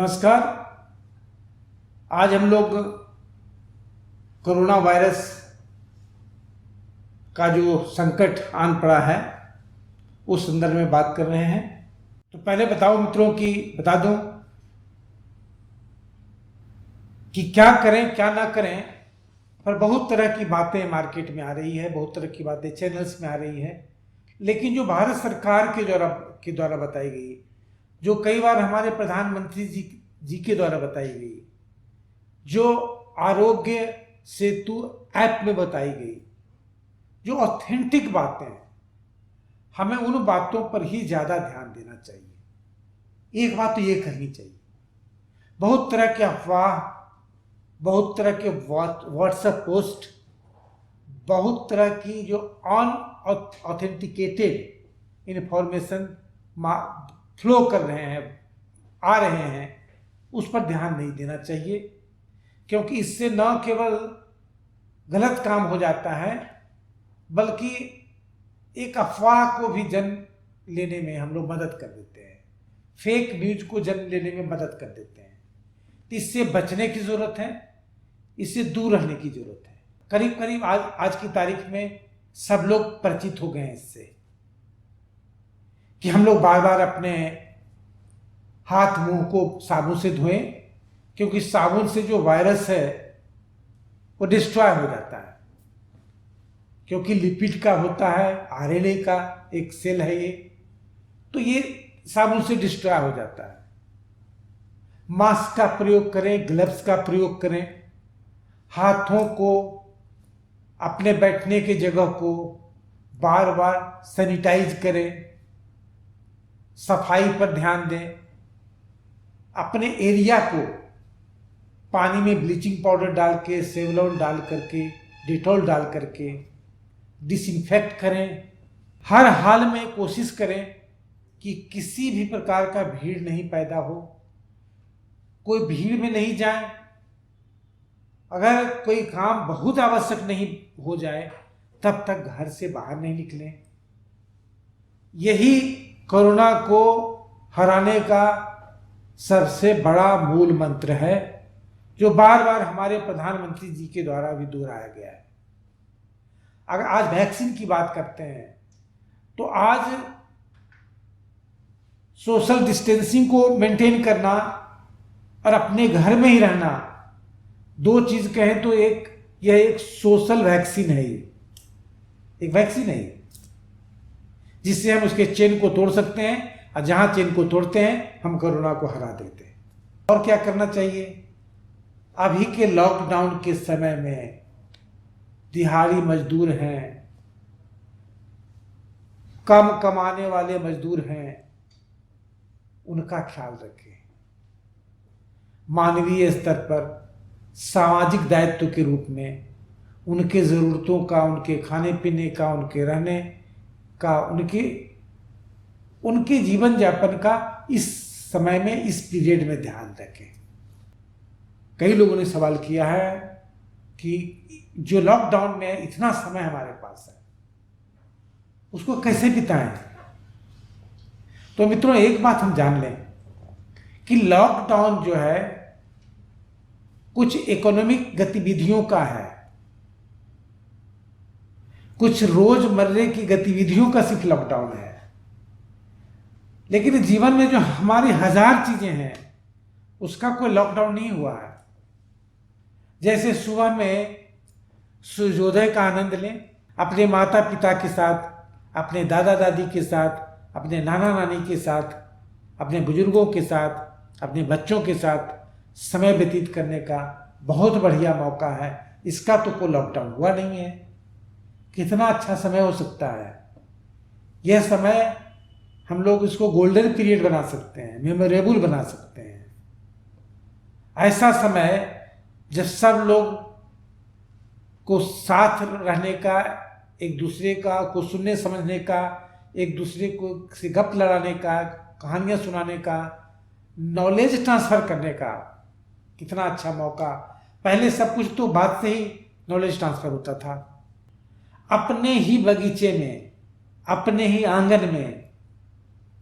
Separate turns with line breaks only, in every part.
नमस्कार। आज हम लोग कोरोना वायरस का जो संकट आन पड़ा है उस संदर्भ में बात कर रहे हैं। तो पहले बताओ मित्रों कि बता दूं कि क्या करें क्या ना करें, पर बहुत तरह की बातें मार्केट में आ रही है, बहुत तरह की बातें चैनल्स में आ रही है। लेकिन जो भारत सरकार के द्वारा बताई गई, जो कई बार हमारे प्रधानमंत्री जी के द्वारा बताई गई, जो आरोग्य सेतु ऐप में बताई गई, जो ऑथेंटिक बातें हैं, हमें उन बातों पर ही ज़्यादा ध्यान देना चाहिए। एक बात तो ये करनी चाहिए, बहुत तरह के अफवाह, बहुत तरह के व्हाट्सएप पोस्ट, बहुत तरह की जो ऑथेंटिकेटेड इंफॉर्मेशन फ्लो कर रहे हैं, आ रहे हैं, उस पर ध्यान नहीं देना चाहिए। क्योंकि इससे न केवल गलत काम हो जाता है, बल्कि एक अफवाह को भी जन्म लेने में हम लोग मदद कर देते हैं, फेक न्यूज को जन्म लेने में मदद कर देते हैं। तो इससे बचने की ज़रूरत है, इससे दूर रहने की ज़रूरत है। करीब करीब आज की तारीख में सब लोग परिचित हो गए हैं इससे कि हम लोग बार बार अपने हाथ मुंह को साबुन से धोएं, क्योंकि साबुन से जो वायरस है वो डिस्ट्रॉय हो जाता है। क्योंकि लिपिड का होता है, आरएनए का एक सेल है ये, तो ये साबुन से डिस्ट्रॉय हो जाता है। मास्क का प्रयोग करें, ग्लव्स का प्रयोग करें, हाथों को, अपने बैठने की जगह को बार बार सैनिटाइज करें, सफाई पर ध्यान दें, अपने एरिया को पानी में ब्लीचिंग पाउडर डाल के, सेवलॉन डाल करके, डिटॉल डाल करके डिसइंफेक्ट करें। हर हाल में कोशिश करें कि किसी भी प्रकार का भीड़ नहीं पैदा हो, कोई भीड़ में नहीं जाए। अगर कोई काम बहुत आवश्यक नहीं हो जाए तब तक घर से बाहर नहीं निकलें। यही कोरोना को हराने का सबसे बड़ा मूल मंत्र है, जो बार बार हमारे प्रधानमंत्री जी के द्वारा भी दोहराया गया है। अगर आज वैक्सीन की बात करते हैं तो आज सोशल डिस्टेंसिंग को मेंटेन करना और अपने घर में ही रहना, दो चीज कहें तो यह एक सोशल वैक्सीन है। ये एक वैक्सीन है जिससे हम उसके चेन को तोड़ सकते हैं, और जहां चेन को तोड़ते हैं हम कोरोना को हरा देते हैं। और क्या करना चाहिए? अभी के लॉकडाउन के समय में दिहाड़ी मजदूर हैं, कम कमाने वाले मजदूर हैं, उनका ख्याल रखें। मानवीय स्तर पर सामाजिक दायित्व के रूप में उनके ज़रूरतों का, उनके खाने पीने का, उनके रहने का, उनके जीवन यापन का इस समय में, इस पीरियड में ध्यान रखें। कई लोगों ने सवाल किया है कि जो लॉकडाउन में इतना समय हमारे पास है उसको कैसे बिताएं। तो मित्रों, एक बात हम जान लें कि लॉकडाउन जो है कुछ इकोनॉमिक गतिविधियों का है, कुछ रोजमर्रे की गतिविधियों का सिर्फ लॉकडाउन है। लेकिन जीवन में जो हमारी हजार चीजें हैं उसका कोई लॉकडाउन नहीं हुआ है। जैसे सुबह में सूर्योदय का आनंद लें, अपने माता पिता के साथ, अपने दादा दादी के साथ, अपने नाना नानी के साथ, अपने बुजुर्गों के साथ, अपने बच्चों के साथ समय व्यतीत करने का बहुत बढ़िया मौका है। इसका तो कोई लॉकडाउन हुआ नहीं है। कितना अच्छा समय हो सकता है यह समय। हम लोग इसको गोल्डन पीरियड बना सकते हैं, मेमोरेबल बना सकते हैं। ऐसा समय जब सब लोग को साथ रहने का, एक दूसरे का को सुनने समझने का, एक दूसरे को से गप लड़ाने का, कहानियां सुनाने का, नॉलेज ट्रांसफर करने का कितना अच्छा मौका। पहले सब कुछ तो बात से ही नॉलेज ट्रांसफर होता था। अपने ही बगीचे में, अपने ही आंगन में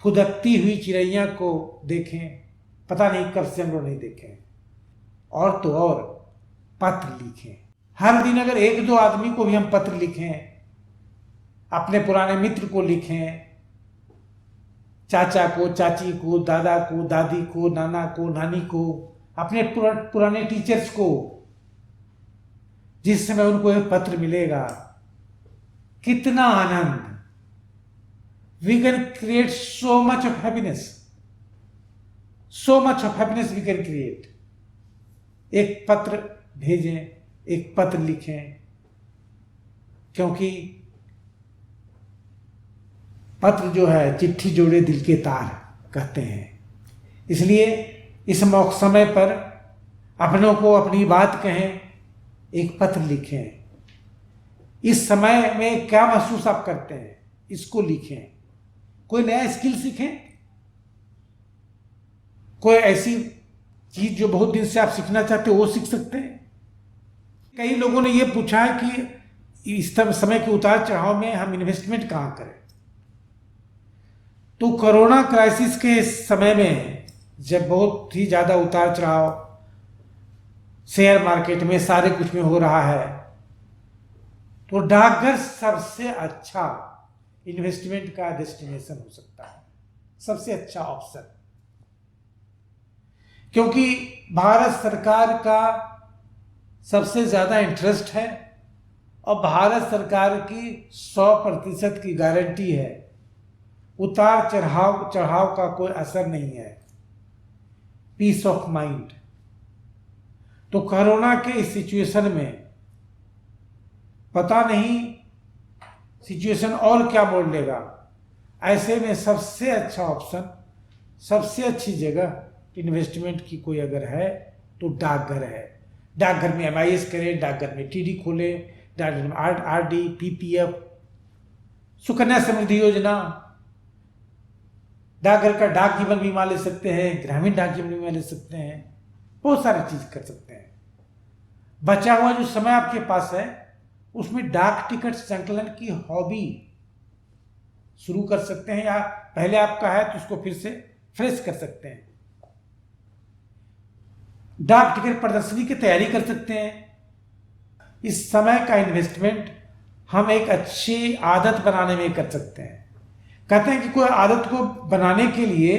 फुदकती हुई चिड़ैया को देखें, पता नहीं कब से हम लोग नहीं देखे हैं। और तो और पत्र लिखें, हर दिन अगर एक दो आदमी को भी हम पत्र लिखें, अपने पुराने मित्र को लिखें, चाचा को, चाची को, दादा को, दादी को, नाना को, नानी को, अपने पुराने टीचर्स को, जिस समय उनको एक पत्र मिलेगा, कितना आनंद। We can create so much of happiness, so much of happiness we can create. एक पत्र भेजें, एक पत्र लिखें, क्योंकि पत्र जो है चिट्ठी जोड़े दिल के तार कहते हैं। इसलिए इस समय पर अपनों को अपनी बात कहें, एक पत्र लिखें। इस समय में क्या महसूस आप करते हैं, इसको लिखें। कोई नया स्किल सीखें, कोई ऐसी चीज जो बहुत दिन से आप सीखना चाहते हो वो सीख सकते हैं। कई लोगों ने ये पूछा है कि इस समय के उतार चढ़ाव में हम इन्वेस्टमेंट कहाँ करें। तो कोरोना क्राइसिस के समय में जब बहुत ही ज़्यादा उतार चढ़ाव शेयर मार्केट में सारे कुछ में हो रहा है, तो डाकघर सबसे अच्छा इन्वेस्टमेंट का डेस्टिनेशन हो सकता है, सबसे अच्छा ऑप्शन। क्योंकि भारत सरकार का सबसे ज़्यादा इंटरेस्ट है और भारत सरकार की 100% की गारंटी है, उतार चढ़ाव का कोई असर नहीं है, पीस ऑफ माइंड। तो कोरोना के इस सिचुएशन में पता नहीं सिचुएशन और क्या मोड़ लेगा। ऐसे में सबसे अच्छा ऑप्शन, सबसे अच्छी जगह इन्वेस्टमेंट की कोई अगर है तो डाकघर है। डाकघर में MIS करें, डाकघर में TD खोलें, डाकघर में RD, PPF, सुकन्या समृद्धि योजना, डाकघर का डाक जीवन बीमा ले सकते हैं, ग्रामीण डाक जीवन बीमा ले सकते हैं, बहुत सारी चीज कर सकते हैं। बचा हुआ जो समय आपके पास है उसमें डाक टिकट संकलन की हॉबी शुरू कर सकते हैं, या पहले आपका है तो उसको फिर से फ्रेश कर सकते हैं। डाक टिकट प्रदर्शनी की तैयारी कर सकते हैं। इस समय का इन्वेस्टमेंट हम एक अच्छी आदत बनाने में कर सकते हैं। कहते हैं कि कोई आदत को बनाने के लिए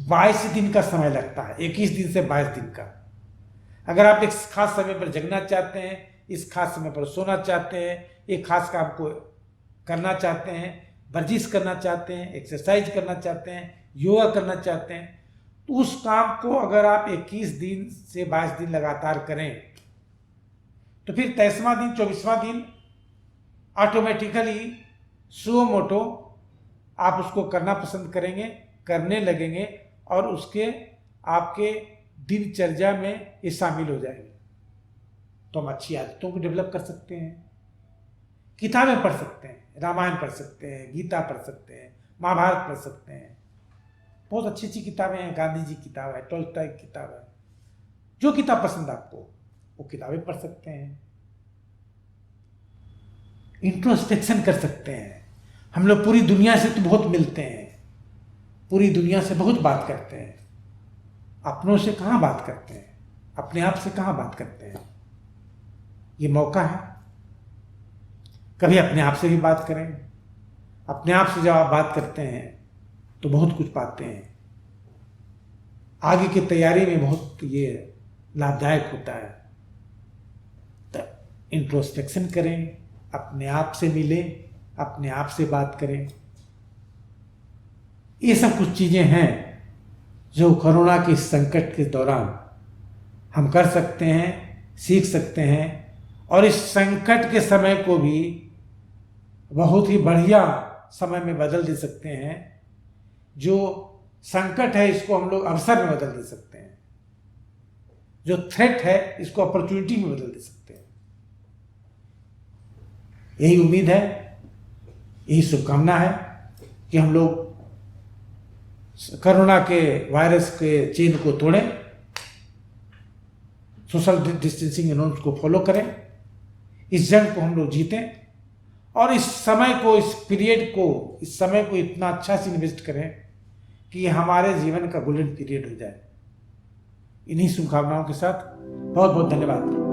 22 दिन का समय लगता है, 21 दिन से 22 दिन का। अगर आप एक खास समय पर जगना चाहते हैं, इस खास समय पर सोना चाहते हैं, एक खास काम को करना चाहते हैं, वर्जिश करना चाहते हैं, एक्सरसाइज करना चाहते हैं, योगा करना चाहते हैं, तो उस काम को अगर आप 21 दिन से 22 दिन लगातार करें तो फिर 23वां दिन, 24वां दिन ऑटोमेटिकली सुओ मोटो आप उसको करना पसंद करेंगे, करने लगेंगे और उसके आपके दिनचर्या में ये शामिल हो जाएंगे। तो हम अच्छी आदतों को डेवलप कर सकते हैं। किताबें पढ़ सकते हैं, रामायण पढ़ सकते हैं, गीता पढ़ सकते हैं, महाभारत पढ़ सकते हैं, बहुत अच्छी अच्छी किताबें हैं। गांधी जी की किताब है, टॉल्स्टॉय की किताब है, जो किताब पसंद आपको वो किताबें पढ़ सकते हैं। इंट्रोस्पेक्शन कर सकते हैं। हम लोग पूरी दुनिया से तो बहुत मिलते हैं, पूरी दुनिया से बहुत बात करते हैं, अपनों से कहाँ बात करते हैं, अपने आप से कहाँ बात करते हैं। ये मौका है, कभी अपने आप से भी बात करें। अपने आप से जब आप बात करते हैं तो बहुत कुछ पाते हैं, आगे की तैयारी में बहुत ये लाभदायक होता है। तो इंट्रोस्पेक्शन करें, अपने आप से मिलें, अपने आप से बात करें। ये सब कुछ चीज़ें हैं जो कोरोना के संकट के दौरान हम कर सकते हैं, सीख सकते हैं, और इस संकट के समय को भी बहुत ही बढ़िया समय में बदल दे सकते हैं। जो संकट है इसको हम लोग अवसर में बदल दे सकते हैं, जो थ्रेट है इसको अपॉर्चुनिटी में बदल दे सकते हैं। यही उम्मीद है, यही शुभकामना है कि हम लोग कोरोना के वायरस के चेन को तोड़ें, सोशल डिस्टेंसिंग नॉर्म्स को फॉलो करें, इस जंग को हम लोग जीतें, और इस समय को, इस पीरियड को, इस समय को इतना अच्छा से इन्वेस्ट करें कि हमारे जीवन का गोल्डन पीरियड हो जाए। इन्हीं शुभकामनाओं के साथ बहुत बहुत धन्यवाद।